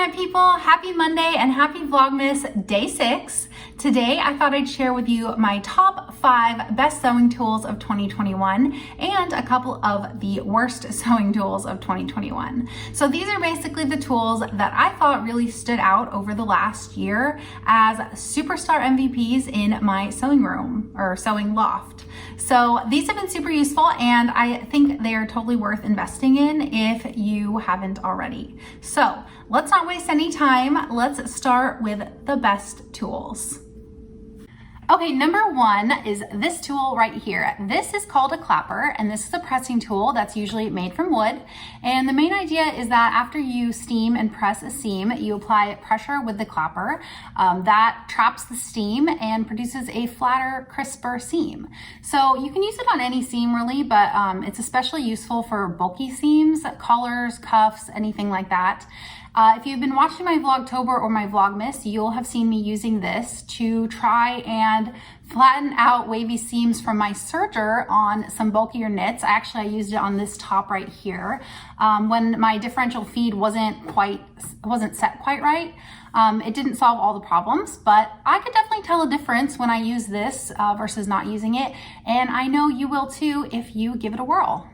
internet people, happy Monday and happy Vlogmas day 6. Today I thought I'd share with you my top 5 best sewing tools of 2021 and a couple of the worst sewing tools of 2021. So these are basically the tools that I thought really stood out over the last year as superstar MVPs in my sewing room or sewing loft. So these have been super useful and I think they are totally worth investing in if you haven't already. So let's not waste any time. Let's start with the best tools. Okay, number 1 is this tool right here. This is called a clapper, and this is a pressing tool that's usually made from wood. And the main idea is that after you steam and press a seam, you apply pressure with the clapper. That traps the steam and produces a flatter, crisper seam. So you can use it on any seam really, but it's especially useful for bulky seams, collars, cuffs, anything like that. If you've been watching my Vlogtober or my Vlogmas, you'll have seen me using this to try and flatten out wavy seams from my serger on some bulkier knits. I used it on this top right here when my differential feed wasn't set quite right. It didn't solve all the problems, but I could definitely tell a difference when I use this versus not using it, and I know you will too if you give it a whirl.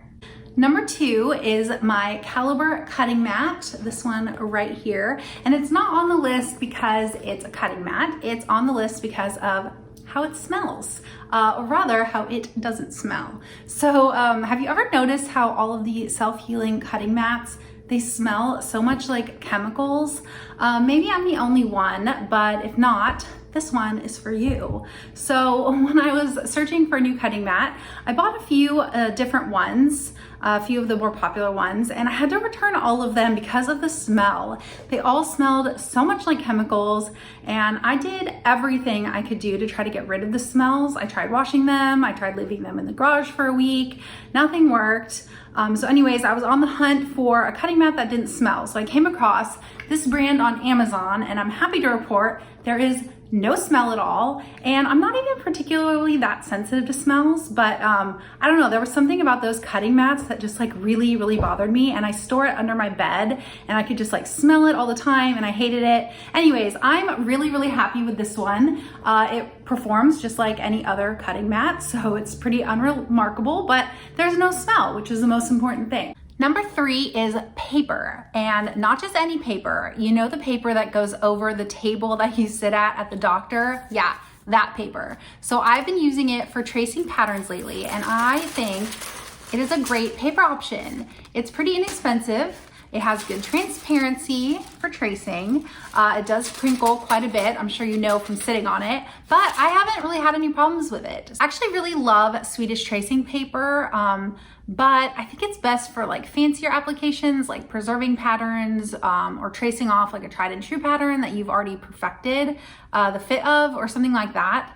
Number 2 is my caliber cutting mat, this one right here. And it's not on the list because it's a cutting mat. It's on the list because of how it smells, or rather how it doesn't smell. So have you ever noticed how all of the self-healing cutting mats, they smell so much like chemicals? Maybe I'm the only one, but if not, this one is for you. So when I was searching for a new cutting mat, I bought a few different ones, a few of the more popular ones, and I had to return all of them because of the smell. They all smelled so much like chemicals, and I did everything I could do to try to get rid of the smells. I tried washing them, I tried leaving them in the garage for a week, nothing worked. So anyways, I was on the hunt for a cutting mat that didn't smell. So I came across this brand on Amazon, and I'm happy to report there is no smell at all. And I'm not even particularly that sensitive to smells, but I don't know, there was something about those cutting mats that just like really bothered me, and I store it under my bed and I could just like smell it all the time and I hated it. Anyways, I'm really happy with this one. It performs just like any other cutting mat, so it's pretty unremarkable, but there's no smell, which is the most important thing. Number 3 is paper, and not just any paper. You know, the paper that goes over the table that you sit at the doctor? Yeah, that paper. So I've been using it for tracing patterns lately, and I think it is a great paper option. It's pretty inexpensive. It has good transparency for tracing. It does crinkle quite a bit, I'm sure you know from sitting on it, but I haven't really had any problems with it. I actually really love Swedish tracing paper, but I think it's best for like fancier applications like preserving patterns or tracing off like a tried and true pattern that you've already perfected the fit of or something like that.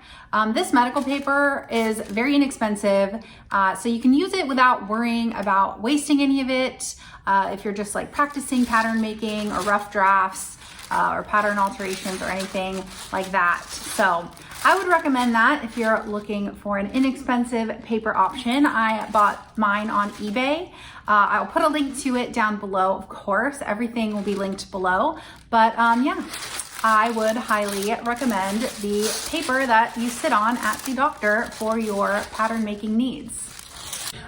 This medical paper is very inexpensive, so you can use it without worrying about wasting any of it if you're just like practicing pattern making or rough drafts or pattern alterations or anything like that. So I would recommend that if you're looking for an inexpensive paper option. I bought mine on eBay. I'll put a link to it down below, of course. Everything will be linked below. But yeah, I would highly recommend the paper that you sit on at the doctor for your pattern making needs.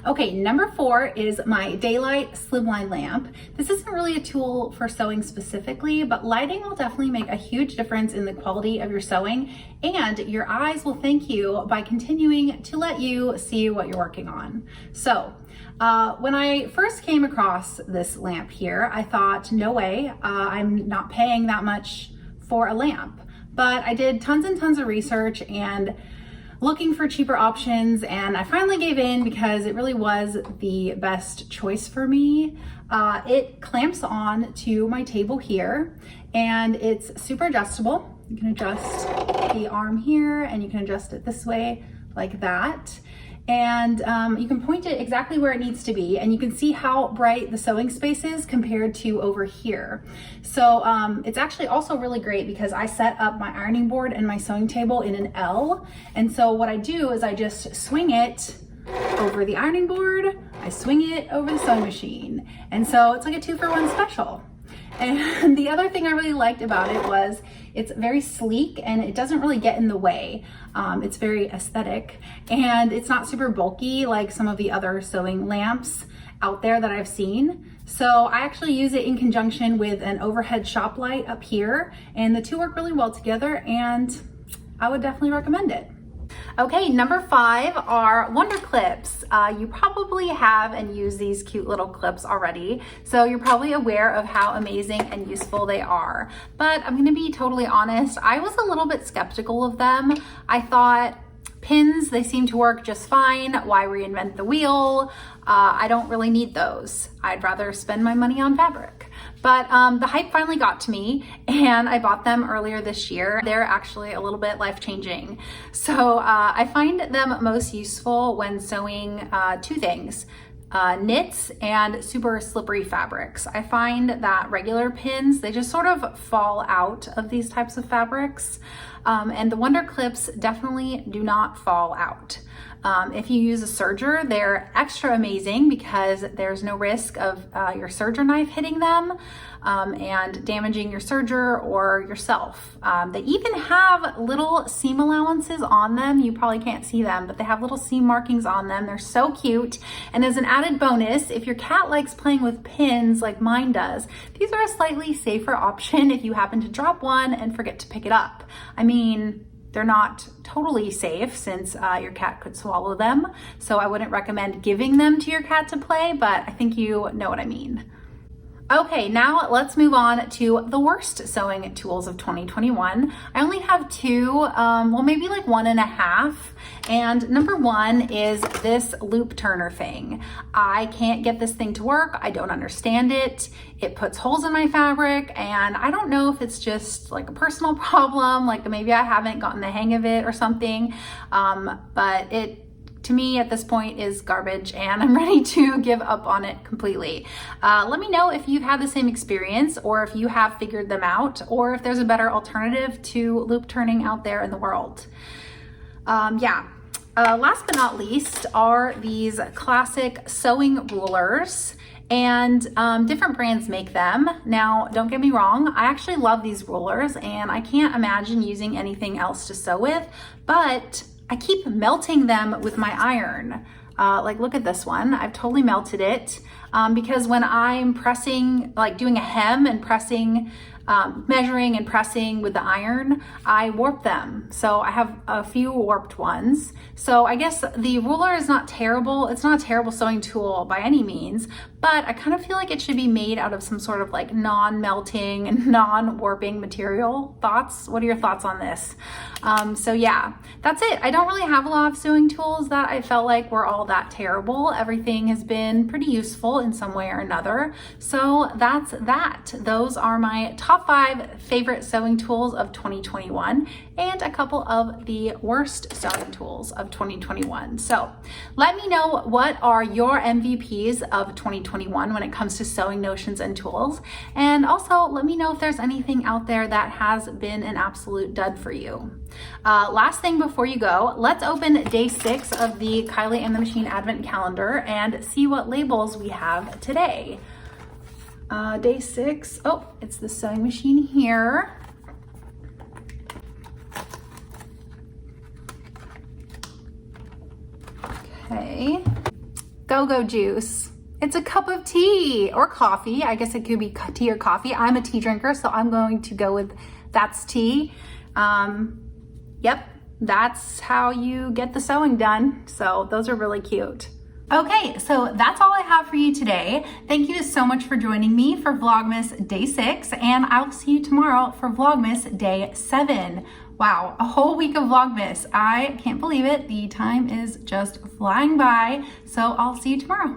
Okay, number 4 is my daylight slimline lamp. This isn't really a tool for sewing specifically, but lighting will definitely make a huge difference in the quality of your sewing, and your eyes will thank you by continuing to let you see what you're working on. So when I first came across this lamp here, I thought, no way, I'm not paying that much for a lamp. But I did tons and tons of research and looking for cheaper options, and I finally gave in because it really was the best choice for me. It clamps on to my table here, and it's super adjustable. You can adjust the arm here, and you can adjust it this way like that. And you can point it exactly where it needs to be, and you can see how bright the sewing space is compared to over here. So it's actually also really great because I set up my ironing board and my sewing table in an L, and so what I do is I just swing it over the ironing board, I swing it over the sewing machine, and so it's like a 2-for-1 special. And the other thing I really liked about it was it's very sleek and it doesn't really get in the way. It's very aesthetic and it's not super bulky like some of the other sewing lamps out there that I've seen. So I actually use it in conjunction with an overhead shop light up here, and the two work really well together, and I would definitely recommend it. Okay, number 5 are Wonder Clips. You probably have and use these cute little clips already, so you're probably aware of how amazing and useful they are. But I'm gonna be totally honest, I was a little bit skeptical of them. I thought, pins, they seem to work just fine. Why reinvent the wheel? I don't really need those. I'd rather spend my money on fabric. But the hype finally got to me and I bought them earlier this year. They're actually a little bit life-changing. So I find them most useful when sewing 2 things. Knits and super slippery fabrics. I find that regular pins, they just sort of fall out of these types of fabrics. And the Wonder Clips definitely do not fall out. If you use a serger, they're extra amazing because there's no risk of your serger knife hitting them and damaging your serger or yourself. They even have little seam allowances on them. You probably can't see them, but they have little seam markings on them. They're so cute. And as an added bonus, if your cat likes playing with pins like mine does, these are a slightly safer option if you happen to drop one and forget to pick it up. I mean, they're not totally safe since your cat could swallow them. So I wouldn't recommend giving them to your cat to play, but I think you know what I mean. Okay, now let's move on to the worst sewing tools of 2021. I only have 2, well, maybe like 1.5. And number 1 is this loop turner thing. I can't get this thing to work. I don't understand it. It puts holes in my fabric, and I don't know if it's just like a personal problem, like maybe I haven't gotten the hang of it or something, but it, to me at this point, is garbage and I'm ready to give up on it completely. Let me know if you've had the same experience or if you have figured them out or if there's a better alternative to loop turning out there in the world. Last but not least are these classic sewing rulers, and different brands make them. Now, don't get me wrong, I actually love these rulers and I can't imagine using anything else to sew with, but I keep melting them with my iron. Like look at this one, I've totally melted it because when I'm pressing, like doing a hem and pressing, measuring and pressing with the iron, I warp them. So I have a few warped ones. So I guess the ruler is not terrible. It's not a terrible sewing tool by any means, but I kind of feel like it should be made out of some sort of like non-melting and non-warping material. Thoughts? What are your thoughts on this? So yeah, that's it. I don't really have a lot of sewing tools that I felt like were all that terrible. Everything has been pretty useful in some way or another. So that's that. Those are my top 5 favorite sewing tools of 2021 and a couple of the worst sewing tools of 2021. So let me know, what are your MVPs of 2021 when it comes to sewing notions and tools, and also let me know if there's anything out there that has been an absolute dud for you. Last thing before you go, let's open day 6 of the Kylie and the Machine Advent Calendar and see what labels we have today. Day 6, oh, it's the sewing machine here. Okay, go-go juice. It's a cup of tea or coffee. I guess it could be tea or coffee. I'm a tea drinker, so I'm going to go with that's tea. Yep, that's how you get the sewing done. So those are really cute. Okay, so that's all I have for you today. Thank you so much for joining me for Vlogmas Day 6, and I'll see you tomorrow for Vlogmas Day 7. Wow, a whole week of Vlogmas. I can't believe it. The time is just flying by, so I'll see you tomorrow.